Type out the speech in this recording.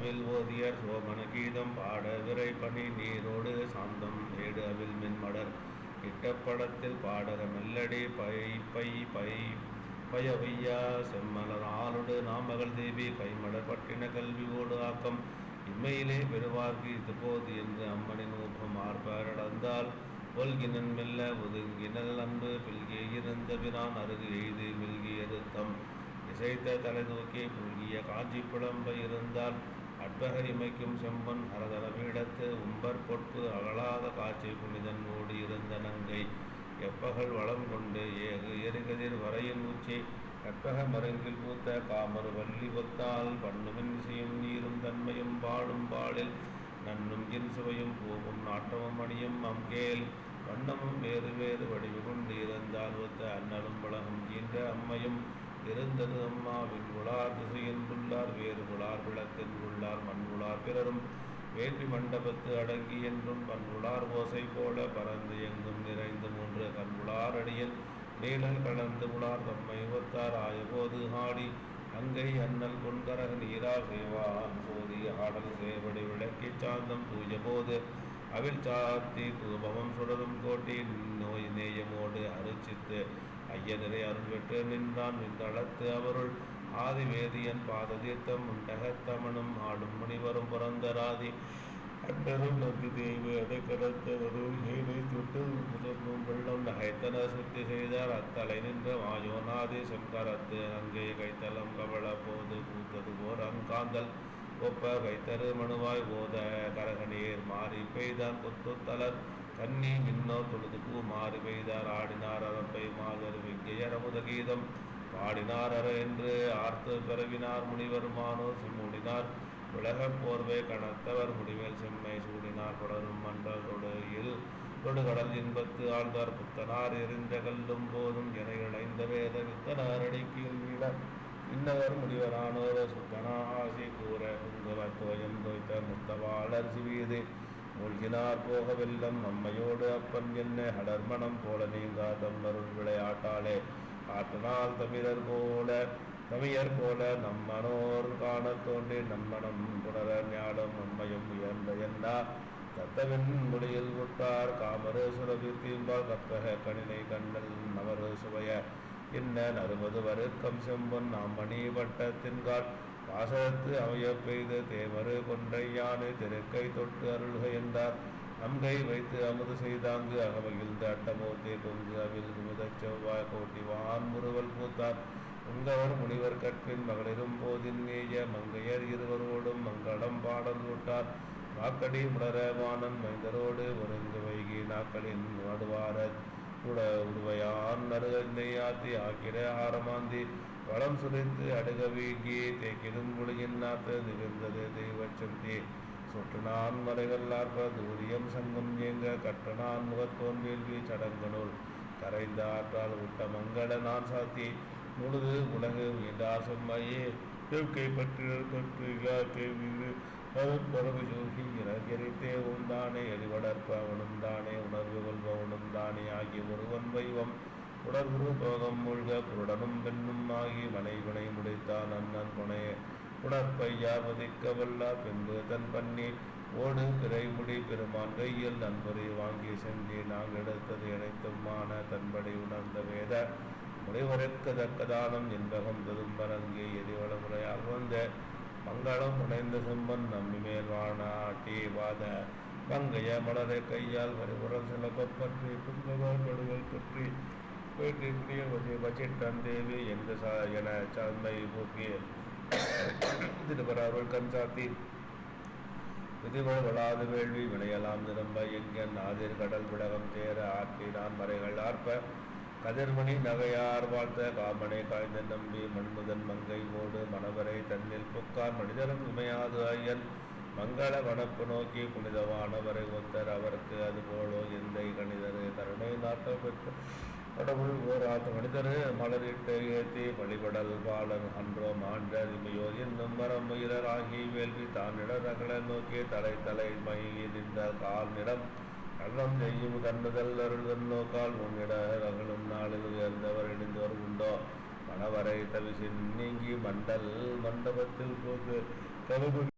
அவில் ஓதியர் சோமன கீதம் பாட விரை பனி நீரோடு சாந்தம் ஏடு அவில் மின்மடர் இட்டப்படத்தில் பாடக மெல்லடி பயவையா செம்மலர் ஆளுடு நாமகள் தேவி கைமலர் பட்டின கல்வியோடு ஆக்கம் இம்மையிலே பெறுவார்க்கு இதுபோது என்று அம்மனின் ஊப்பம் ஆர்ப்பாரடந்தால் ஒல்கினன் மெல்ல ஒதுங்கினல் அன்பு பில்கி இருந்த பிரான் அருகு எய்து மில்கியருத்தம் இசைத்த தலை தூக்கி புல்கிய காஞ்சி புலம்ப இருந்தால் அற்பக இமைக்கும் செம்பன் ஹரதர பீடத்து உம்பர் பொற்பு அகலாத காட்சி புனிதன் ஓடி இருந்த நங்கை எப்பகல் வளம் கொண்டு ஏகு எருகதிர் வரையின் உச்சி கற்பக மருங்கில் பூத்த காமறு வள்ளி ஒத்தால் பண்ணுமின் இசையும் நீரும் தன்மையும் பாடும் பாலில் நன்னும் இன்சுவையும் பூவும் நாட்டமும் மணியும் அம்கேல் வண்ணமும் வேறு வேறு வடிவு கொண்டு இருந்தால் ஒத்த அண்ணலும் பழகும் ஈன்ற அம்மையும் இருந்தது அம்மாவின் குளார் திசையின் புள்ளார் வேறு குளார் விளத்தின் உள்ளார் மண்குளார் பிறரும் வேள்வி மண்டபத்து அடங்கி என்றும் பண்புளார் ஓசை போல பறந்து எங்கும் நிறைந்து மூன்று கண்புளார் அடியன் நீழல் கலந்து புலார் தம்மை ஒத்தார் ஆயபோது ஆடி அங்கை அண்ணல் பொன்கரக நீரால் செய்வான் சோதி ஆடல் சேவடி விளக்கி சாந்தம் தூய போது அவில் சாத்தி தூபமம் சுடரும் கோட்டி நோய் நேயமோடு அருச்சித்து ஐயனரை அருள் பெற்று நின்றான் நின்றளத்து அவருள் ஆதிவேதியன் பாத தீர்த்தம் உண்டகத்தமனும் ஆடும் முனிவரும் புறந்தராதி அண்டரும் நம்பி தேவி அதை கடத்தவரும் ஏனை தொட்டு முதன்மும் வெள்ளம் நகைத்தன சுத்தி செய்தார் அத்தலை நின்ற மாயோநாதி செம்கரத்து அங்கே கைத்தலம் கவள போது பூத்தது போர் அங்காந்தல் ஒப்ப கைத்தரு மனுவாய் போத கரகநீர் மாறி பெய்தான் கொத்துத்தலர் கன்னி மின்னோ தொழுது பூ மாறி பெய்தார் ஆடினார் அரப்பை மாதர் விஜயர முதகீதம் பாடினார் அற என்று ஆர்த்து பிறவினார் முனிவர் மானோர் செம்மூடினார் உலகப் போர்வை கணத்தவர் முடிவேல் செம்மை சூடினார் தொடரும் மன்றல் தொடுயில் தொடுகடல் இன்பத்து ஆழ்ந்தார் புத்தனார் எரிந்த கல்லும் போதும் என இணைந்த வேத வித்தனார் அடிக்கில் வீட இன்னவர் முடிவரானோர் சுத்தனா ஆசி கூற குங்குவர் கோயம் தோய்த்த முத்தவாளர் சிவீது மூழ்கினார் போக வெல்லம் அம்மையோடு அப்பன் என்ன ஹடர்மணம் போல நீங்கா தம்மருள் விளையாட்டாளே ஆற்றனால் தமிழர் போல நம்மனோர் காண தோன்றி நம்மனம் புணர ஞானம் உண்மையும் உயர்ந்த என்னா தத்தவின் முடியில் விட்டார் காமரு சுரபி தீம்பால் கற்பக கணினை கண்ணல் நவரு சுவைய என்ன நறுமது வருக்கம் செம்பொன் நாமணி வட்டத்தின்கால் வாசகத்து அமைய பெய்து தேமரு கொன்றையானு திருக்கை தொட்டு அருள்க என்றார் அம்கை வைத்து அமுது செய்தாங்கு அகமகிழ்ந்த அட்டமூர்த்தி கொங்கு அவில் குமுதச் செவ்வாய் கோட்டி வான் முறுவல் பூத்தார் உங்கவர் முனிவர் கற்பின் மகளிரும் போதின் நேய மங்கையர் இருவரோடும் மங்களம் பாடல் விட்டார் நாக்கடி முடர வானன் மைந்தரோடு ஒருங்கு வைகி நாக்களின் நடுவார உடுவையான் நறுநெய்யாத்தி ஆக்கிர ஆரமாந்தி வளம் சுரித்து அடுக வீங்கி தேக்கிடும் குளியின் நாத்து நிகழ்ந்தது தெய்வச்சந்தி சொற்றுனான் மலைகள் ஆர்ப்ப தூரியம் சங்கம் ஏங்க கற்றனான் முகத்தோன் வேள்வி சடங்கனூல் கரைந்த ஆற்றால் விட்ட மங்கள நான் சாத்தி முழுது உலகு மீண்டார் செம்மையே கை பற்றினர் தொற்று இலாக்கை வீடு அதன் பரவு ஜோகி இறகரித்தே உண்டானே எரிவளர்ப்ப அவனும் தானே உணர்வு கொள்பவனும் தானே ஆகிய ஒருவன் வைவம் உணர்வு போகம் மூழ்க புருடனும் பெண்ணும் ஆகி மனைவினை முடித்தான் அண்ணன் புனைய உணர்ப்பையார் வதிக்க வல்லார் பின்பு தன் பண்ணி ஓடு பிறைமுடி பெருமான் கையில் நண்பரை வாங்கி செஞ்சு நாங்கள் எடுத்தது இணைத்துமான தன்படி உணர்ந்த வேத முறைவருக்கு தக்கதானம் என்பகம் பெரும்பரங்கே எரிவள முறையால் வந்த மங்களம் உடைந்த செம்பன் நம்பி மேல் வானாட்டி வாத பங்கைய மலரை கையால் வரிபுறம் சிலப்பற்றி துன்பவர் கடுகள் பற்றி பேட்டி புரிய வச்சிட்டன் தேவி என்று என சந்தை போக்கிய திருவருள் கண் சாத்தி விதிவள் வளாது வேள்வி விளையலாம் நிரம்ப எங்கன் ஆதிர் கடல் விடகம் தேர ஆற்றி நான் மறைகள் ஆர்ப்ப கதிர்மணி நகையார் வாழ்த்த காமனை காய்ந்த நம்பி மண்முதன் மங்கை ஓடு மணவரை தன்னில் புக்கார் மனிதரும் இமையாது ஐயன் மங்கள வனப்பு நோக்கி புனிதவானவரை ஒத்தர் அவருக்கு அதுபோலோ எந்தை கணிதரு கருணை நாட்டம் பெற்று கடவுள் ஓராத்து மனிதரு மலரிட்டு ஏற்றி வழிபடல் பாலன் அன்றோ மாண்ட இமையோ என்னும் மரம் உயிரர் ஆகி வேள்வி தான் இடரகல நோக்கி தலை மயங்கி நின்ற கால் நிடம் கள்ளம் செய்யும் கண்ணுதல் அருள்தன் நோக்கால் முன்னிட அகலும் நாளில் உயர்ந்தவர் இணைந்தவர் உண்டோ மணவரை தவிசின் நீங்கி மண்டபத்தில் போது கருது